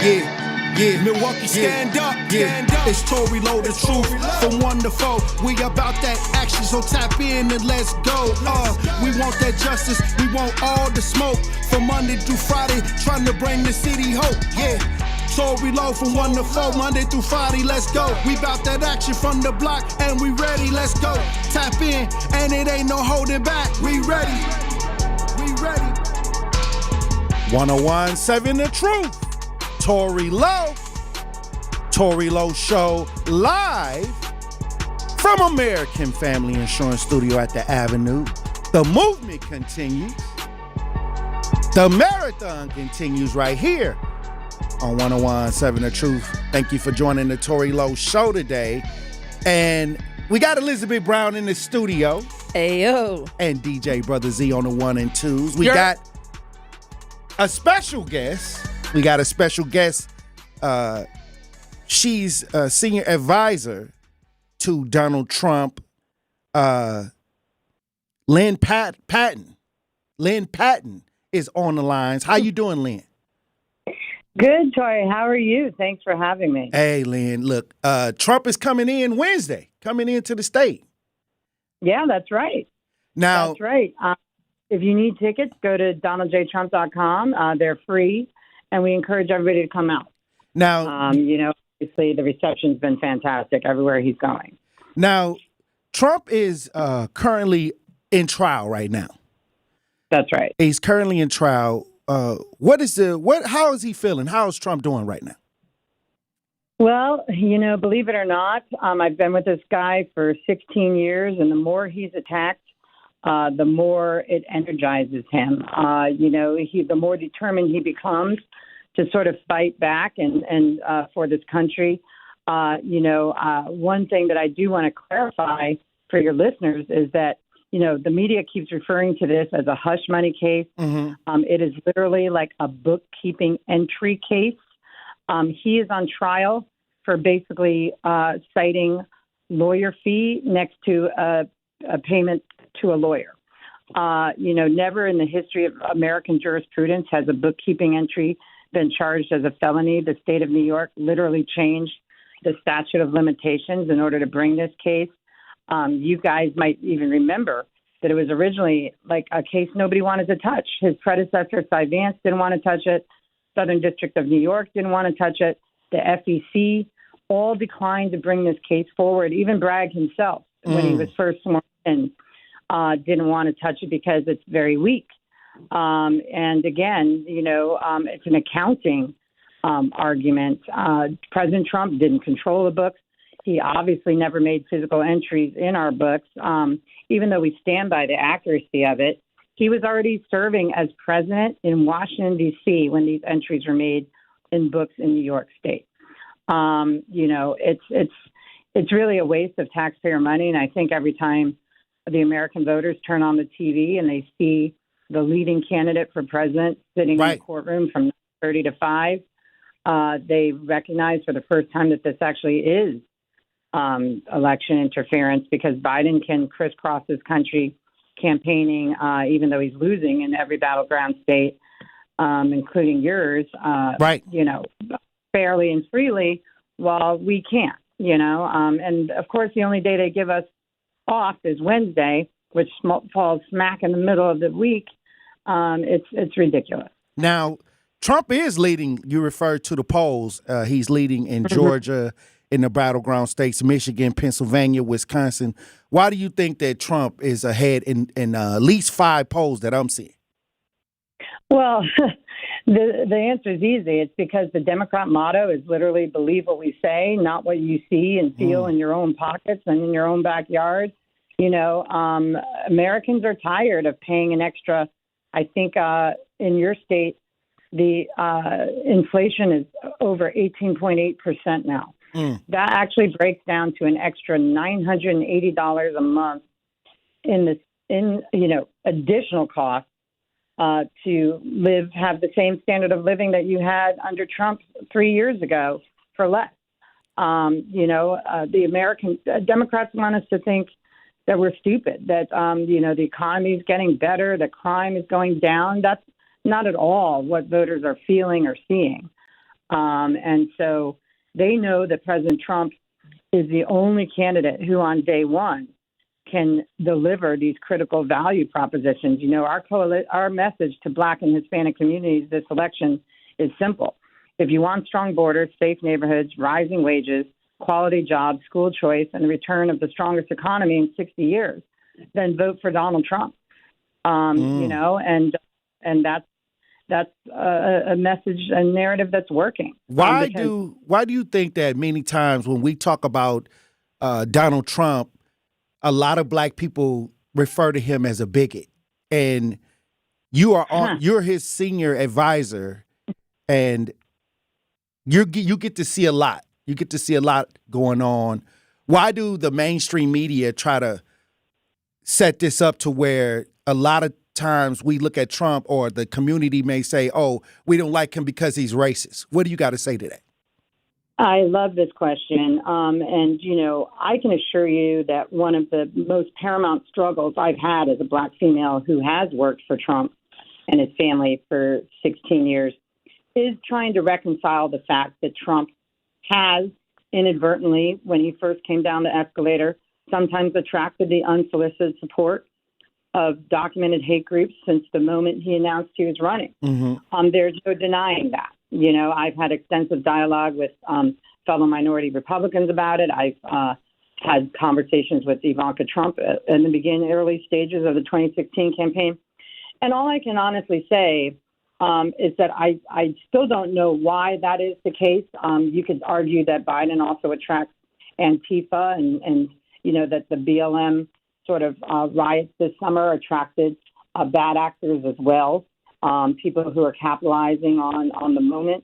Yeah, Milwaukee, stand up, stand up. It's Tory Lowe, the truth. From 1 to 4, we about that action, so tap in and let's go. We want that justice, we want all the smoke. From Monday through Friday, trying to bring the city hope. Yeah, Tory Lowe from 1 to 4, Monday through Friday, let's go. We about that action from the block, and we ready, let's go. Tap in, and it ain't no holding back. We ready, we ready. 101.7 The Truth. Tory Lowe Show, live from American Family Insurance Studio at the Avenue. The movement continues. The marathon continues right here on 101.7 The Truth. Thank you for joining the Tory Lowe Show today. And we got Elizabeth Brown in the studio. Ayo. And DJ Brother Z on the 1 and 2s. We got a special guest. She's a senior advisor to Donald Trump, Lynne Patton. Lynne Patton is on the lines. How you doing, Lynne? Good, Tory. How are you? Thanks for having me. Hey, Lynne, look, Trump is coming in Wednesday, coming into the state. Yeah, that's right. Now, that's right. If you need tickets, go to donaldjtrump.com. They're free. And we encourage everybody to come out. Now, obviously the reception's been fantastic everywhere he's going. Now, Trump is currently in trial right now. That's right. He's currently in trial. How is he feeling? How is Trump doing right now? Well, believe it or not, I've been with this guy for 16 years, and the more he's attacked, the more it energizes him. The more determined he becomes to sort of fight back and for this country. One thing that I do want to clarify for your listeners is that, the media keeps referring to this as a hush money case. Mm-hmm. It is literally like a bookkeeping entry case. He is on trial for basically citing lawyer fee next to a payment to a lawyer. Never in the history of American jurisprudence has a bookkeeping entry been charged as a felony. The state of New York literally changed the statute of limitations in order to bring this case. You guys might even remember that it was originally like a case nobody wanted to touch. His predecessor, Cy Vance, didn't want to touch it. Southern District of New York didn't want to touch it. The FEC all declined to bring this case forward. Even Bragg himself, when he was first sworn in, didn't want to touch it because it's very weak. And again, it's an accounting argument. President Trump didn't control the books. He obviously never made physical entries in our books. Even though we stand by the accuracy of it, he was already serving as president in Washington, D.C. when these entries were made in books in New York State. It's really a waste of taxpayer money. And I think every time the American voters turn on the TV and they see the leading candidate for president sitting in the courtroom from 9:30 to 5, they recognize for the first time that this actually is election interference, because Biden can crisscross his country campaigning, even though he's losing in every battleground state, including yours, fairly and freely, while we can't, and of course the only day they give us off is Wednesday, which falls smack in the middle of the week. It's ridiculous. Now, Trump is leading. You referred to the polls. He's leading in Georgia, in the battleground states, Michigan, Pennsylvania, Wisconsin. Why do you think that Trump is ahead in at least 5 polls that I'm seeing? Well, the answer is easy. It's because the Democrat motto is literally believe what we say, not what you see and feel in your own pockets and in your own backyard. Americans are tired of paying an extra. I think in your state, the inflation is over 18.8% now. That actually breaks down to an extra $980 a month in additional cost to have the same standard of living that you had under Trump 3 years ago for less. The American Democrats want us to think that we're stupid, that, the economy is getting better, that crime is going down. That's not at all what voters are feeling or seeing. And so they know that President Trump is the only candidate who on day one can deliver these critical value propositions. You know, our message to Black and Hispanic communities this election is simple. If you want strong borders, safe neighborhoods, rising wages, quality jobs, school choice, and the return of the strongest economy in 60 years, then vote for Donald Trump. You know, and that's a message, a narrative that's working. Why do you think that many times when we talk about Donald Trump, a lot of Black people refer to him as a bigot, and you're his senior advisor, and you get to see a lot. You get to see a lot going on. Why do the mainstream media try to set this up to where a lot of times we look at Trump, or the community may say, oh, we don't like him because he's racist? What do you got to say to that? I love this question. And, you know, I can assure you that one of the most paramount struggles I've had as a Black female who has worked for Trump and his family for 16 years is trying to reconcile the fact that Trump has inadvertently, when he first came down the escalator, sometimes attracted the unsolicited support of documented hate groups since the moment he announced he was running. There's no denying that. You know, I've had extensive dialogue with fellow minority Republicans about it. I've had conversations with Ivanka Trump in the early stages of the 2016 campaign. And all I can honestly say is that I still don't know why that is the case. You could argue that Biden also attracts Antifa and you know, that the BLM sort of riots this summer attracted bad actors as well, people who are capitalizing on the moment.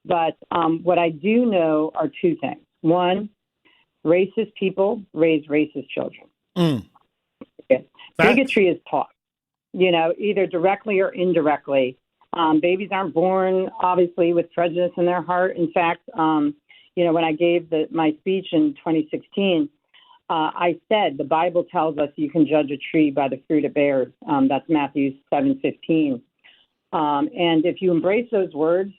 But what I do know are two things. One, racist people raise racist children. Bigotry is taught, you know, either directly or indirectly. Babies aren't born, obviously, with prejudice in their heart. In fact, you know, when I gave my speech in 2016, I said the Bible tells us you can judge a tree by the fruit it bears. That's Matthew 7:15. And if you embrace those words,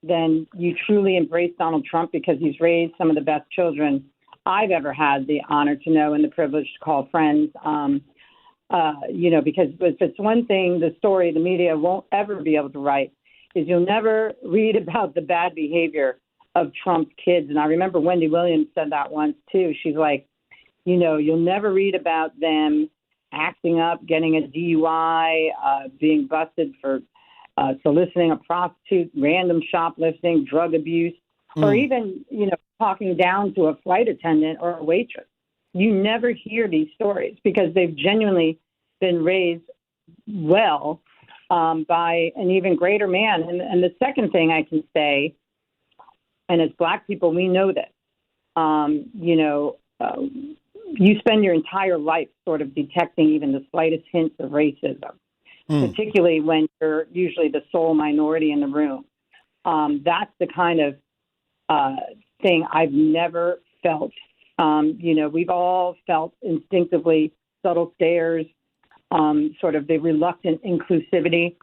then you truly embrace Donald Trump, because he's raised some of the best children I've ever had the honor to know and the privilege to call friends. You know, because if it's one thing, the story the media won't ever be able to write is you'll never read about the bad behavior of Trump's kids. And I remember Wendy Williams said that once too. She's like, you know, you'll never read about them acting up, getting a DUI, being busted for soliciting a prostitute, random shoplifting, drug abuse, or even, you know, talking down to a flight attendant or a waitress. You never hear these stories because they've genuinely been raised well by an even greater man. And the second thing I can say, and as Black people, we know this, you know, you spend your entire life sort of detecting even the slightest hints of racism, particularly when you're usually the sole minority in the room. That's the kind of thing I've never felt. You know, we've all felt instinctively subtle stares, sort of the reluctant inclusivity.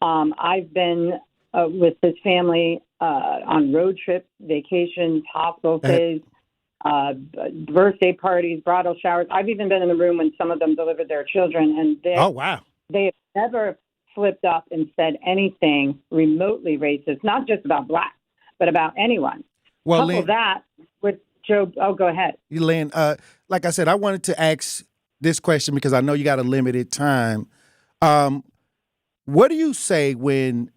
I've been with this family on road trips, vacations, hospital stays, birthday parties, bridal showers. I've even been in the room when some of them delivered their children, and they have never flipped up and said anything remotely racist, not just about Black, but about anyone. Well, Couple Lynne, that with Joe. Oh, go ahead. Lynne, like I said, I wanted to ask this question because I know you got a limited time. What do you say when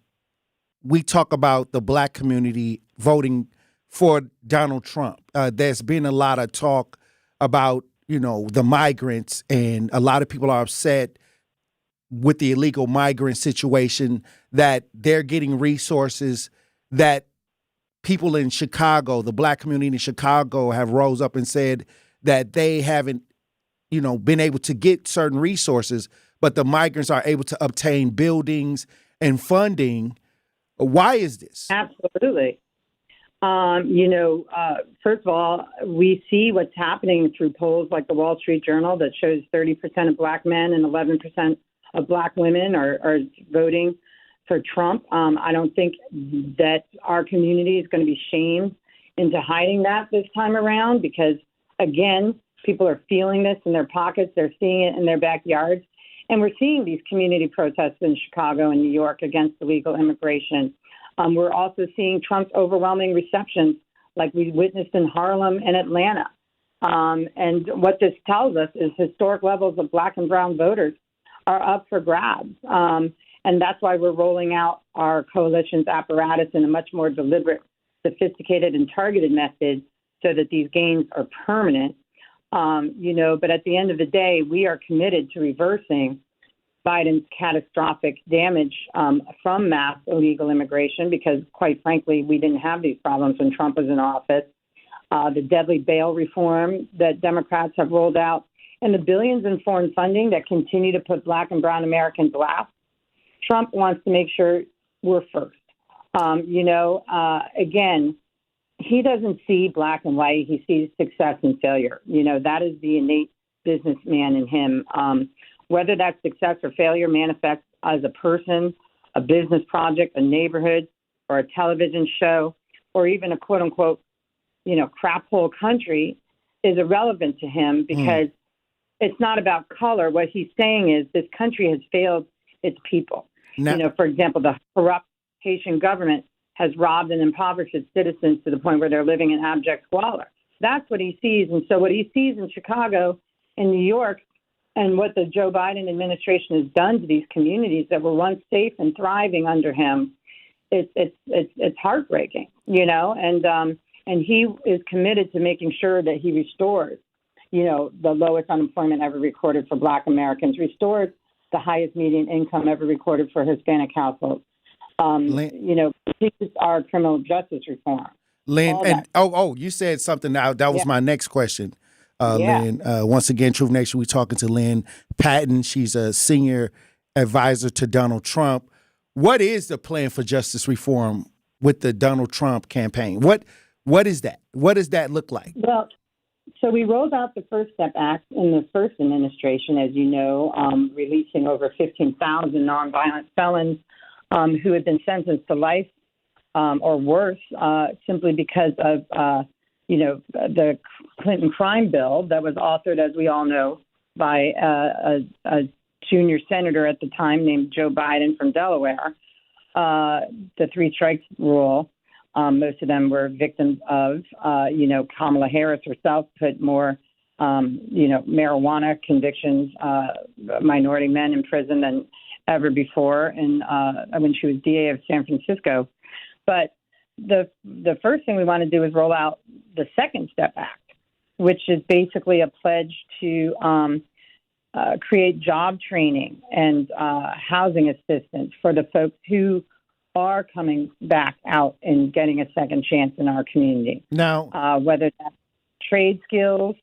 we talk about the Black community voting for Donald Trump? There's been a lot of talk about, you know, the migrants, and a lot of people are upset with the illegal migrant situation, that they're getting resources that people in Chicago, the Black community in Chicago, have rose up and said that they haven't, you know, been able to get certain resources, but the migrants are able to obtain buildings and funding. Why is this? Absolutely. You know, first of all, we see what's happening through polls like the Wall Street Journal that shows 30% of Black men and 11% of Black women are voting for Trump. I don't think that our community is going to be shamed into hiding that this time around because, again, people are feeling this in their pockets. They're seeing it in their backyards. And we're seeing these community protests in Chicago and New York against illegal immigration. We're also seeing Trump's overwhelming reception, like we witnessed in Harlem and Atlanta. And what this tells us is historic levels of Black and brown voters are up for grabs. And that's why we're rolling out our coalition's apparatus in a much more deliberate, sophisticated, and targeted method so that these gains are permanent. But at the end of the day, we are committed to reversing Biden's catastrophic damage from mass illegal immigration because, quite frankly, we didn't have these problems when Trump was in office. The deadly bail reform that Democrats have rolled out, and the billions in foreign funding that continue to put Black and brown Americans last. Trump wants to make sure we're first. Again, he doesn't see black and white. He sees success and failure. That is the innate businessman in him. Whether that success or failure manifests as a person, a business project, a neighborhood, or a television show, or even a quote unquote, crap hole country is irrelevant to him because it's not about color. What he's saying is this country has failed its people. Now, for example, the corrupt Haitian government has robbed and impoverished its citizens to the point where they're living in abject squalor. That's what he sees. And so what he sees in Chicago and New York and what the Joe Biden administration has done to these communities that were once safe and thriving under him, it's heartbreaking, and he is committed to making sure that he restores, the lowest unemployment ever recorded for Black Americans, restores the highest median income ever recorded for Hispanic households. This is our criminal justice reform. Lynne, and you said something now. That was my next question. Lynne, once again, Truth Nation, we're talking to Lynne Patton. She's a senior advisor to Donald Trump. What is the plan for justice reform with the Donald Trump campaign? What is that? What does that look like? Well, so we rolled out the First Step Act in the first administration, as you know, releasing over 15,000 nonviolent felons who had been sentenced to life or worse simply because of, the Clinton crime bill that was authored, as we all know, by a junior senator at the time named Joe Biden from Delaware. The three strikes rule. Most of them were victims of, Kamala Harris herself put more, marijuana convictions, minority men in prison than ever before, and when she was DA of San Francisco. But the first thing we want to do is roll out the Second Step Act, which is basically a pledge to create job training and housing assistance for the folks who are coming back out and getting a second chance in our community. Now, whether that's trade skills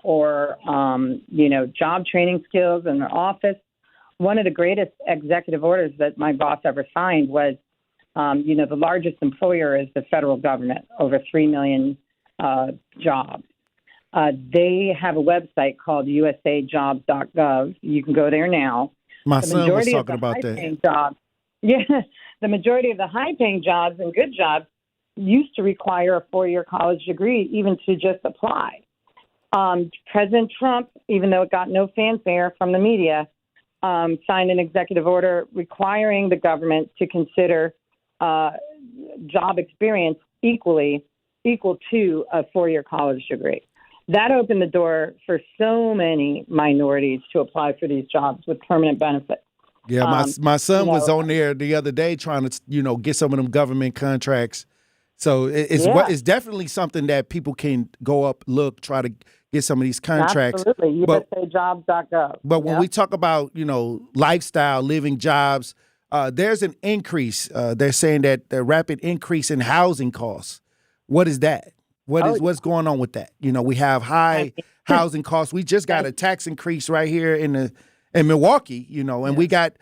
or, job training skills in their office. One of the greatest executive orders that my boss ever signed was, the largest employer is the federal government, over 3 million jobs. They have a website called usajobs.gov. You can go there now. My son was talking about that. Jobs, the majority of the high-paying jobs and good jobs used to require a 4-year college degree even to just apply. President Trump, even though it got no fanfare from the media, signed an executive order requiring the government to consider job experience equal to a 4-year college degree. That opened the door for so many minorities to apply for these jobs with permanent benefits. Yeah, my son was on there the other day trying to, get some of them government contracts. So it's definitely something that people can go up, look, try to get some of these contracts. Absolutely, usajobs.gov. But when we talk about, lifestyle, living jobs, there's an increase. They're saying that the rapid increase in housing costs. What is that? What's going on with that? We have high housing costs. We just got a tax increase right here in Milwaukee, and we got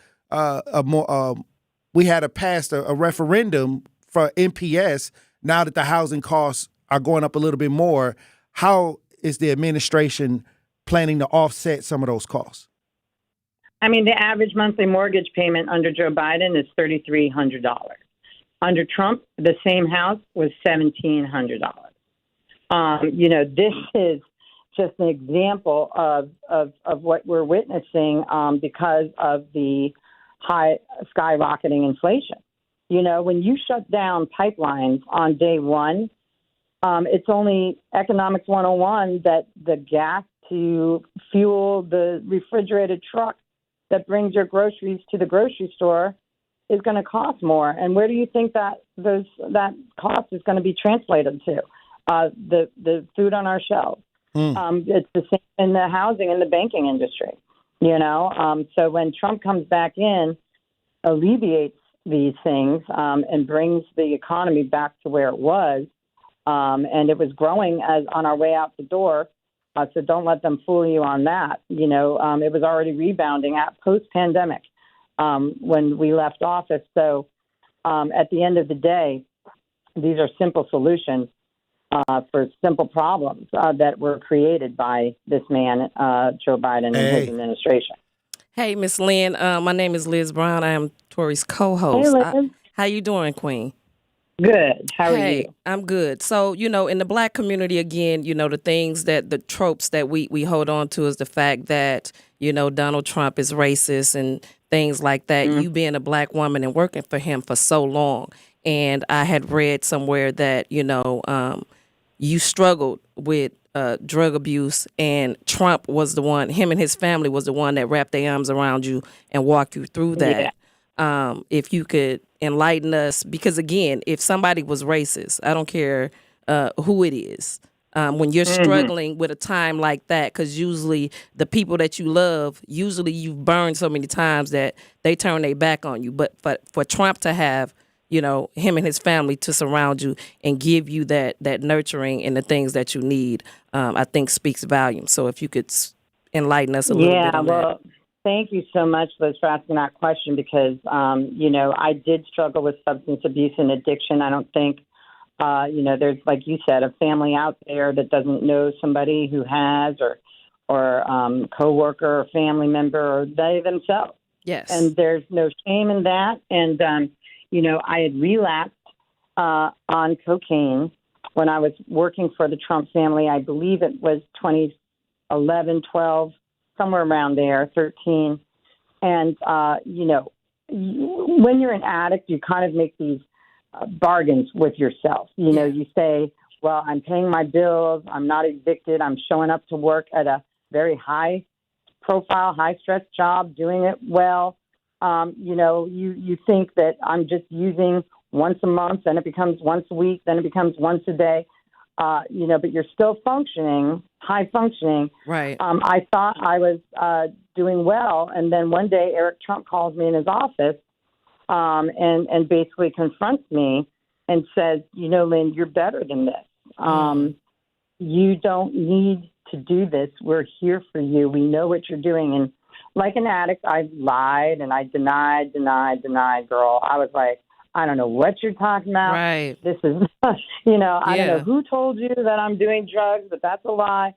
we had passed a referendum for NPS. Now that the housing costs are going up a little bit more, how is the administration planning to offset some of those costs? I mean, the average monthly mortgage payment under Joe Biden is $3,300. Under Trump, the same house was $1,700. This is just an example of what we're witnessing because of the high skyrocketing inflation. When you shut down pipelines on day one, it's only Economics 101 that the gas to fuel the refrigerated truck that brings your groceries to the grocery store is going to cost more. And where do you think that cost is going to be translated to? The food on our shelves. It's the same in the housing and the banking industry. So when Trump comes back in, alleviates these things and brings the economy back to where it was, and it was growing as on our way out the door. So don't let them fool you on that. It was already rebounding at post-pandemic when we left office. So at the end of the day, these are simple solutions for simple problems that were created by this man, Joe Biden, and his administration. Hey, Miss Lynne. My name is Liz Brown. I am Tory's co-host. Hey, Liz. How you doing, Queen? Good. How are you? I'm good. So, in the Black community, again, the things the tropes that we hold on to is the fact that, Donald Trump is racist and things like that. Mm-hmm. You being a Black woman and working for him for so long. And I had read somewhere that, you struggled with drug abuse, and Trump was the one, him and his family was the one that wrapped their arms around you and walked you through that. Yeah. If you could enlighten us, because again, if somebody was racist, I don't care who it is, when you're struggling with a time like that, because usually the people that you love, usually you've burned so many times that they turn their back on you. But for Trump to have him and his family to surround you and give you that nurturing and the things that you need, I think speaks volumes. So if you could enlighten us a little bit on that. Thank you so much, Liz, for asking that question because, I did struggle with substance abuse and addiction. I don't think, there's, like you said, a family out there that doesn't know somebody who has or coworker or family member or they themselves. Yes. And there's no shame in that. And, I had relapsed on cocaine when I was working for the Trump family. I believe it was 2011, 12, somewhere around there, 13. And, when you're an addict, you kind of make these bargains with yourself. You say, well, I'm paying my bills. I'm not evicted. I'm showing up to work at a very high profile, high stress job, doing it well. You think that I'm just using once a month, then it becomes once a week, then it becomes once a day, but you're still functioning, high functioning. Right. I thought I was doing well. And then one day Eric Trump calls me in his office and basically confronts me and says, Lynne, you're better than this. You don't need to do this. We're here for you. We know what you're doing. And like an addict, I lied and I denied, girl. I was like, I don't know what you're talking about. Right. This is, I don't know who told you that I'm doing drugs, but that's a lie.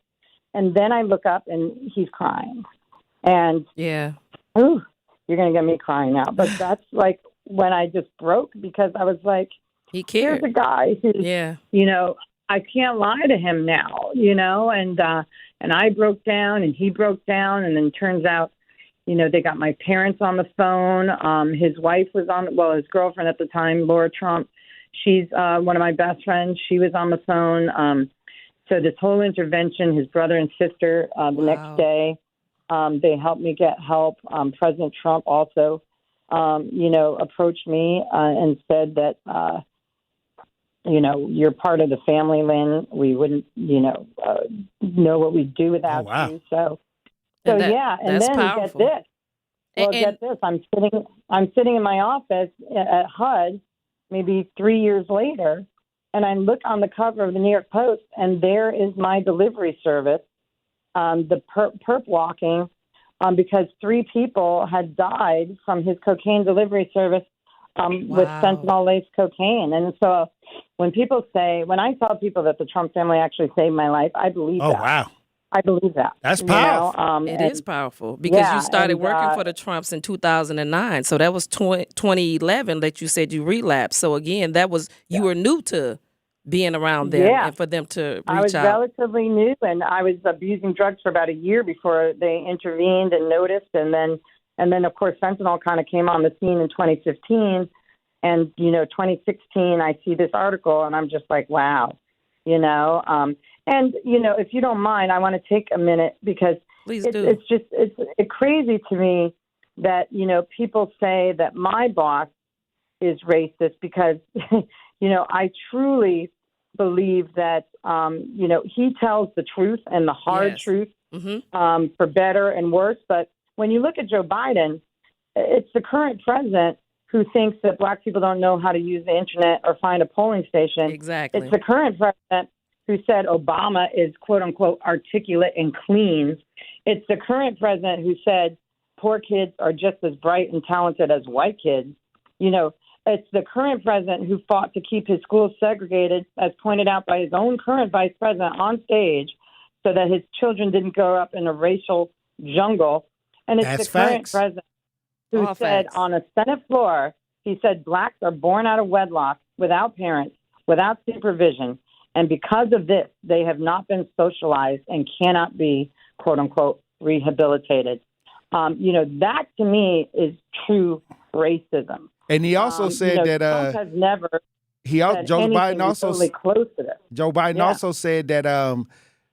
And then I look up and he's crying. And, ooh, you're going to get me crying now. But that's like when I just broke because I was like, he cared. Here's a guy who's, I can't lie to him now, and I broke down and he broke down. And then turns out, they got my parents on the phone. His wife was his girlfriend at the time, Laura Trump. She's one of my best friends. She was on the phone. So this whole intervention, his brother and sister, the next day, they helped me get help. President Trump also, approached me and said that, you're part of the family, Lynne. We wouldn't, know what we'd do without you. So and then powerful. Get this. Well, get this. I'm sitting in my office at HUD, maybe 3 years later, and I look on the cover of the New York Post, and there is my delivery service, the perp walking, because 3 people had died from his cocaine delivery service with fentanyl-laced cocaine. And so when I tell people that the Trump family actually saved my life, I believe that. Oh, wow. I believe that. That's powerful. It is powerful because you started working for the Trumps in 2009. So that was 2011 that you said you relapsed. So again, that was you were new to being around them and for them to reach out. I was relatively new, and I was abusing drugs for about a year before they intervened and noticed. And then of course, fentanyl kind of came on the scene in 2015. And, 2016, I see this article, and I'm just like, wow, And, if you don't mind, I want to take a minute because it's crazy to me that, people say that my boss is racist because, I truly believe that, he tells the truth and the hard truth for better and worse. But when you look at Joe Biden, it's the current president who thinks that black people don't know how to use the internet or find a polling station. Exactly. It's the current president who said Obama is, quote unquote, articulate and clean. It's the current president who said poor kids are just as bright and talented as white kids. It's the current president who fought to keep his schools segregated, as pointed out by his own current vice president on stage, so that his children didn't grow up in a racial jungle. And it's the current president who said on a Senate floor, he said blacks are born out of wedlock, without parents, without supervision. And because of this, they have not been socialized and cannot be, quote unquote, rehabilitated. That to me is true racism. And he also said that Trump has never. Joe Biden also totally close to this. Joe Biden also said that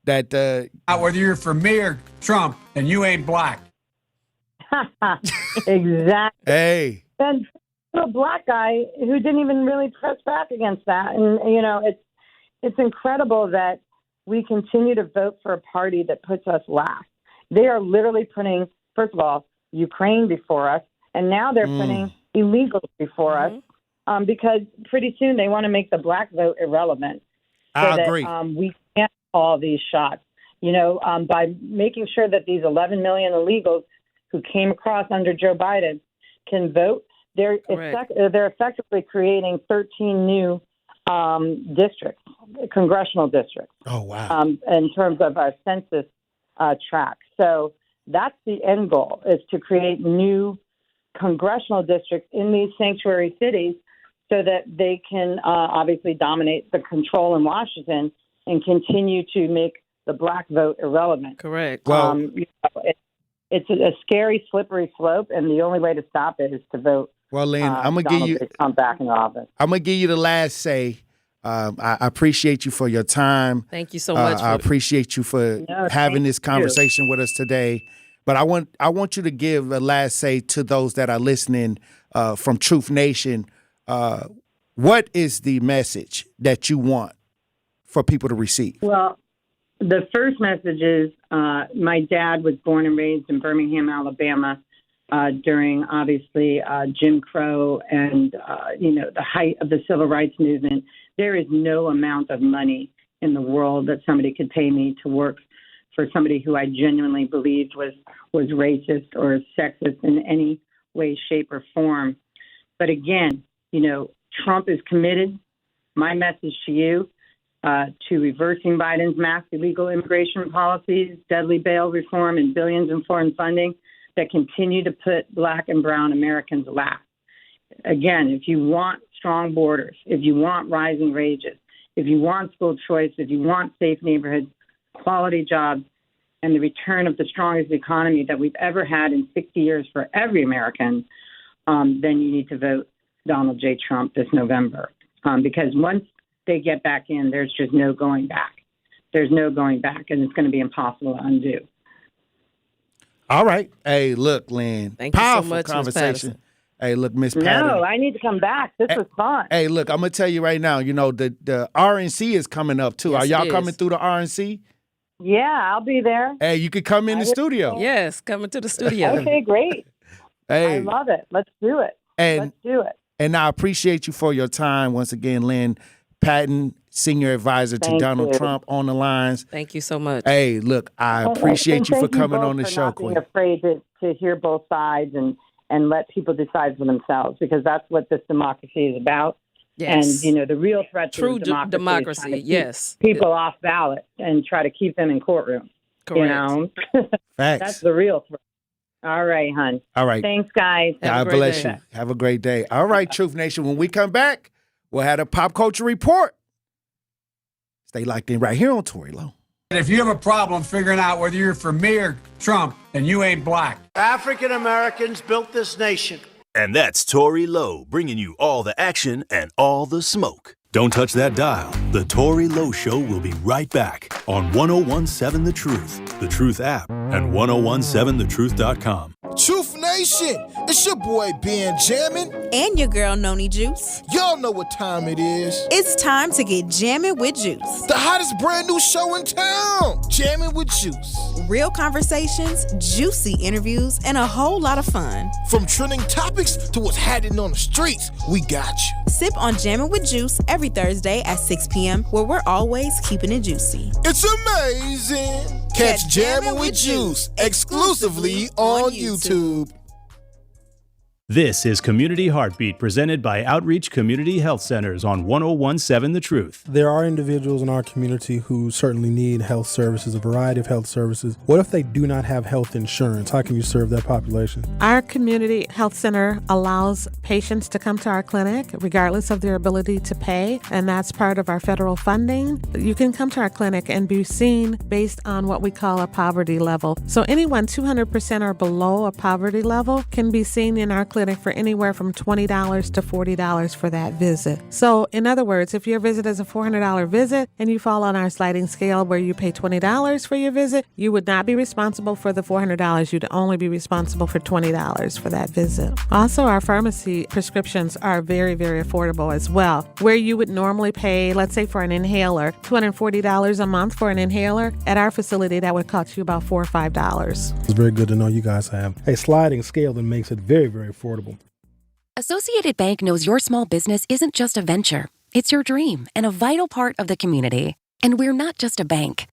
whether you're for me or Trump and you ain't black. Exactly. Hey. And a black guy who didn't even really press back against that. And it's incredible that we continue to vote for a party that puts us last. They are literally putting, first of all, Ukraine before us, and now they're putting illegals before us because pretty soon they want to make the black vote irrelevant. I agree. We can't call these shots. By making sure that these 11 million illegals who came across under Joe Biden can vote, they're effectively creating 13 new districts, congressional districts. Oh, wow. In terms of our census tract. So that's the end goal, is to create new congressional districts in these sanctuary cities so that they can obviously dominate the control in Washington and continue to make the black vote irrelevant. Correct. Well, it's a scary, slippery slope, and the only way to stop it is to vote. Well, Lynne, I'm gonna give you come back in office. I'm gonna give you the last say. I appreciate you for your time. Thank you so much. I appreciate you for having this conversation with us today. But I want you to give a last say to those that are listening from Truth Nation. What is the message that you want for people to receive? Well, the first message is my dad was born and raised in Birmingham, Alabama, during obviously Jim Crow and the height of the civil rights movement. There is no amount of money in the world that somebody could pay me to work for somebody who I genuinely believed was racist or sexist in any way, shape, or form. But again, Trump is committed. My message to you, to reversing Biden's mass illegal immigration policies, deadly bail reform, and billions in foreign funding that continue to put black and brown Americans last. Again, if you want strong borders, if you want rising wages, if you want school choice, if you want safe neighborhoods, quality jobs, and the return of the strongest economy that we've ever had in 60 years for every American, then you need to vote Donald J. Trump this November. Because once they get back in, there's just no going back. There's no going back, and it's going to be impossible to undo. All right. Hey, look, Lynne. Thank you so much, conversation. Hey, look, Miss Patton. No, I need to come back. This was fun. Hey, look, I'm going to tell you right now, the RNC is coming up, too. Yes, Are y'all it coming is. through the RNC? Yeah, I'll be there. Hey, you could come in the studio. Yes, coming to the studio. Okay, great. Hey. I love it. Let's do it. Let's do it. And I appreciate you for your time once again, Lynne. Patton, senior advisor to Thank Donald you. Trump on the lines. Thank you so much. Hey, look, I appreciate you for coming on the show, not being Queen. afraid to hear both sides and let people decide for themselves, because that's what this democracy is about. Yes. And, the real threat True to democracy is trying to keep yes. people off ballot and try to keep them in courtrooms. You know, Facts. that's the real threat. All right, hon. All right. Thanks, guys. God bless you. Have a great day. All right, Truth Nation. When we come back, we'll have a pop culture report. Stay locked in right here on Tory Lowe. If you have a problem figuring out whether you're for me or Trump, then you ain't black. African Americans built this nation. And that's Tory Lowe, bringing you all the action and all the smoke. Don't touch that dial. The Tory Lowe Show will be right back on 1017 The Truth app, and 1017thetruth.com. Truth Nation, it's your boy Ben Jammin'. And your girl Noni Juice. Y'all know what time it is. It's time to get jammin' with Juice. The hottest brand new show in town, Jammin' with Juice. Real conversations, juicy interviews, and a whole lot of fun. From trending topics to what's happening on the streets, we got you. Sip on Jammin' with Juice every Thursday at 6 p.m. where we're always keeping it juicy. It's amazing. Catch Jammin' with Juice exclusively on YouTube. This is Community Heartbeat, presented by Outreach Community Health Centers on 1017 The Truth. There are individuals in our community who certainly need health services, a variety of health services. What if they do not have health insurance? How can you serve that population? Our community health center allows patients to come to our clinic regardless of their ability to pay, and that's part of our federal funding. You can come to our clinic and be seen based on what we call a poverty level. So anyone 200% or below a poverty level can be seen in our clinic for anywhere from $20 to $40 for that visit. So in other words, if your visit is a $400 visit and you fall on our sliding scale where you pay $20 for your visit, you would not be responsible for the $400. You'd only be responsible for $20 for that visit. Also, our pharmacy prescriptions are very, very affordable as well. Where you would normally pay, let's say for an inhaler, $240 a month for an inhaler, at our facility that would cost you about $4 or $5. It's very good to know you guys have a sliding scale that makes it very, very affordable. Associated Bank knows your small business isn't just a venture. It's your dream and a vital part of the community. And we're not just a bank.